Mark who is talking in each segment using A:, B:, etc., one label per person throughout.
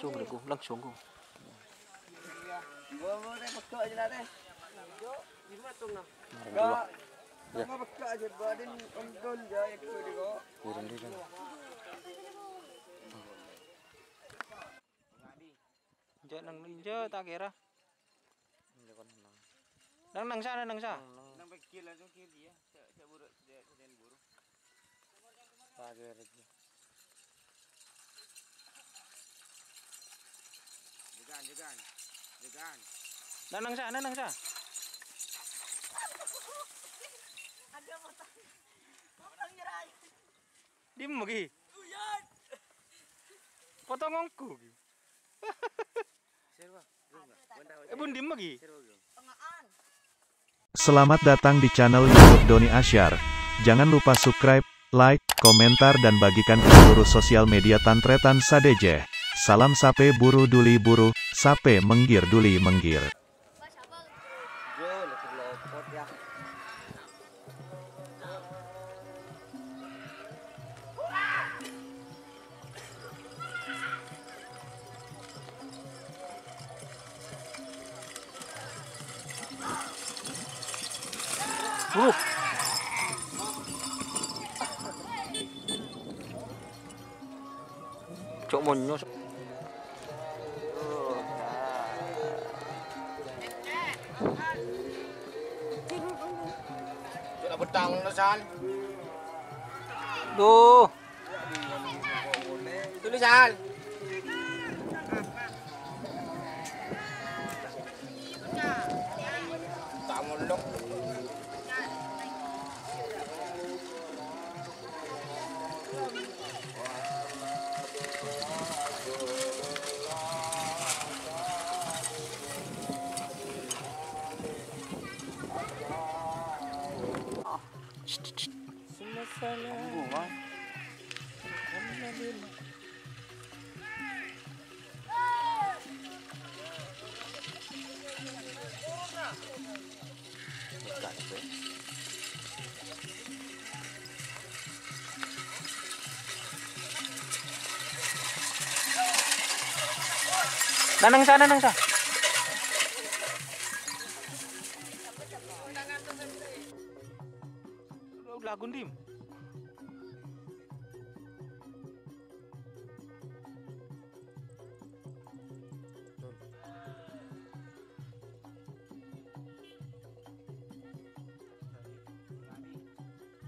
A: Xuống được cũng lăn xuống cũng.
B: Vừa đây bật cỡ như đây.
A: Có.
B: Nó bật cỡ thì vừa đến ông đôn giờ cái đi có.
A: Đi. Giờ nang giờ ta kira. Nang sana.
B: Nang bekil lah tu kiri ya. Cak buruk dia buru.
A: Pakai lagi.
B: Jegan.
A: Nang sana.
C: Ada potong nyerai.
A: Dim lagi. Potong ngongku. Bun dim lagi.
C: Pengaan.
D: Selamat datang di channel YouTube Doni Asyar. Jangan lupa subscribe, like, komentar dan bagikan ke seluruh sosial media Tantretan Sadejeh. Salam sape buru duli buru, sape menggir duli menggir.
A: Buruk. Cok monyo.
B: Cak petang tulisan.
A: Duh.
B: Tulisan. Tak molok.
A: Nang sana. Lagun dim.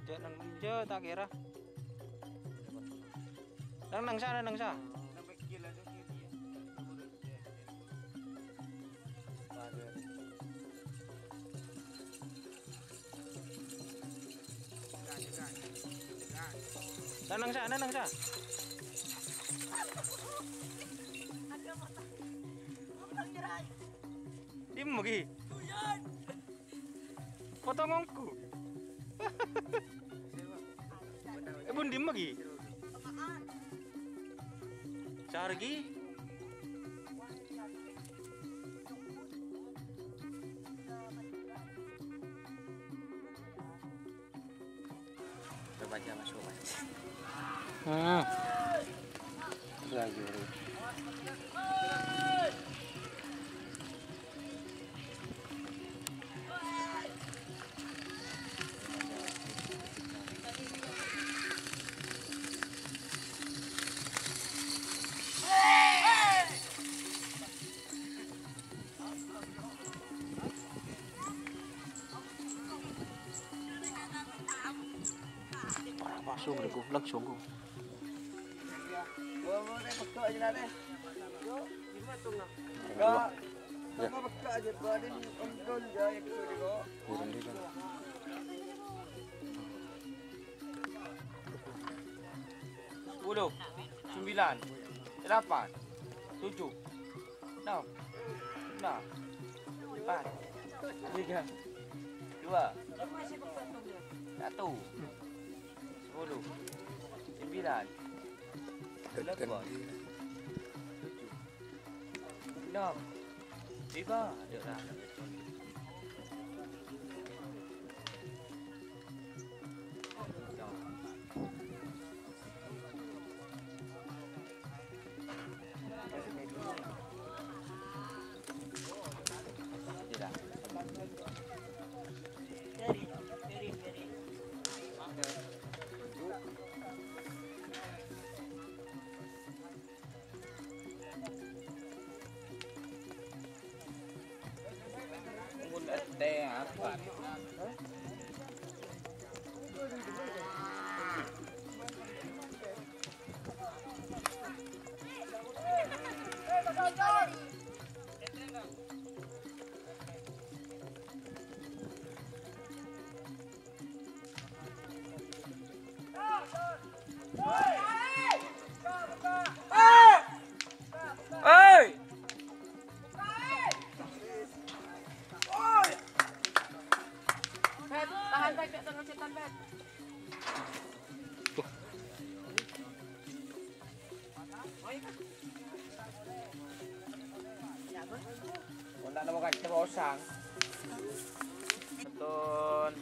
A: Jangan ninja tak kira. Nang sana.
B: Nang bekil lah tu kiri ya. Buruk dia
A: Nang sana.
C: Ada potong nyerai.
A: Dim lagi. Potong ngongku. Bun dim lagi.
C: Pengaan.
A: Sargi.
B: baca masuk.
A: Lagi. Xuống được cũng lăn xuống cũng.
B: Vừa đây bật cỡ như đây. Có. Nó bật cỡ thì vừa đến ông đôn giờ cái đi có.
A: Đi.
B: 10, 9, 8, 7, 6, 5, 4, 3, 2, 1, 10, 9, 8, 6, 5, được rồi. Wala na mo kagit na osang. Betul.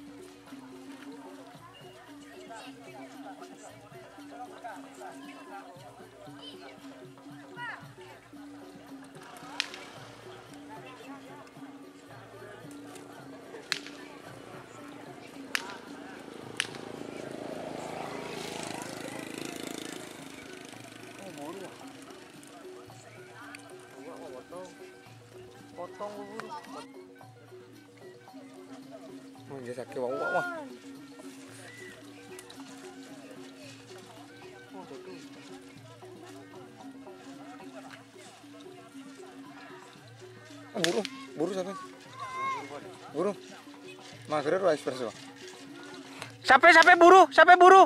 B: Potong buru. Oh, dia sakit wak wak. Buru siapa? Buru. Maghrib rice espresso. Siapa buru? Siapa buru?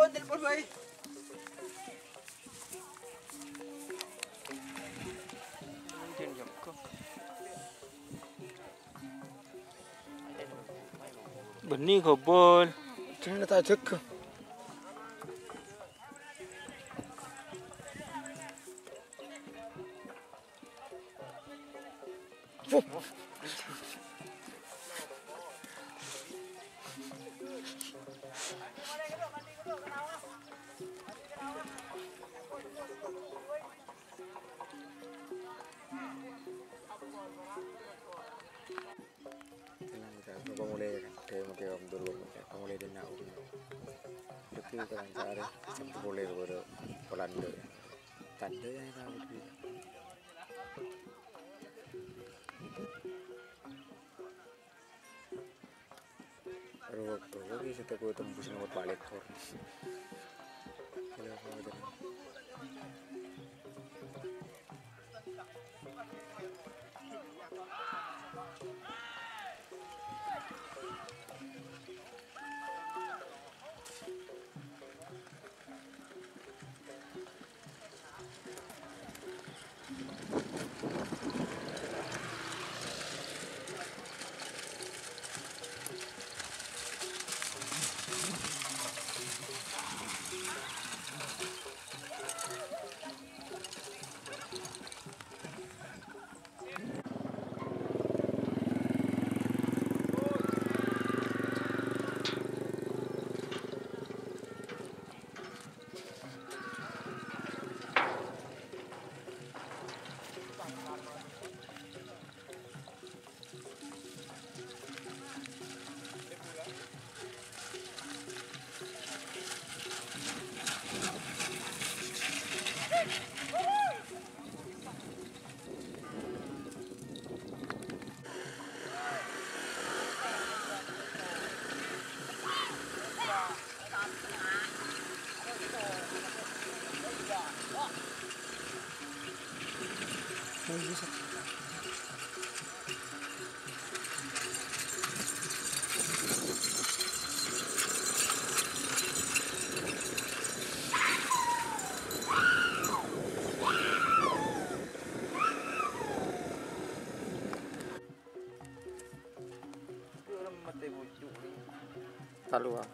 B: Telepon boy.
A: Benih gobol.
B: Jangan tak jaga. Pemulai kayak om dulu pemulai dia nak itu kan cara sampai boleh baru Polandia tanda yang tahu itu waktu lagi saya tahu tembus nomor balik kor Taluan.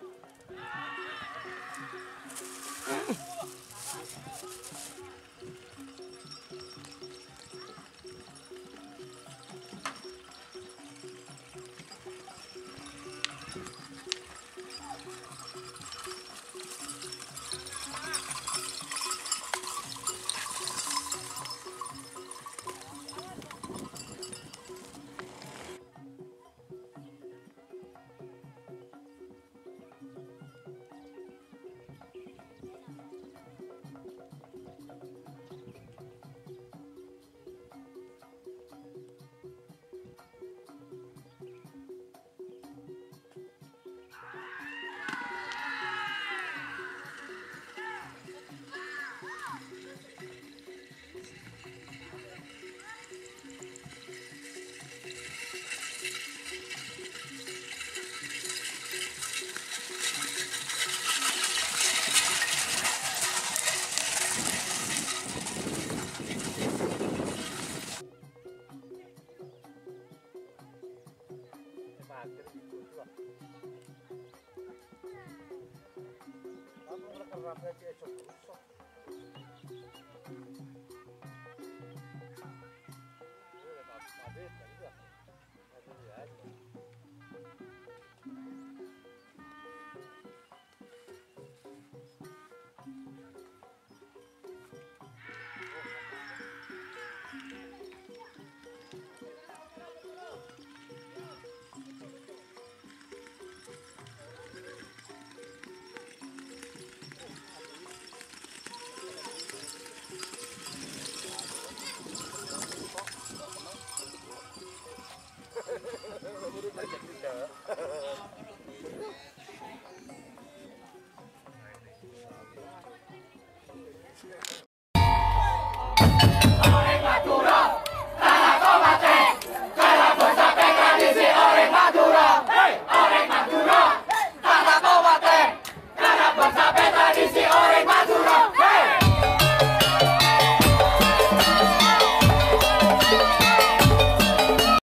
E: Kenapa dia coba rusak?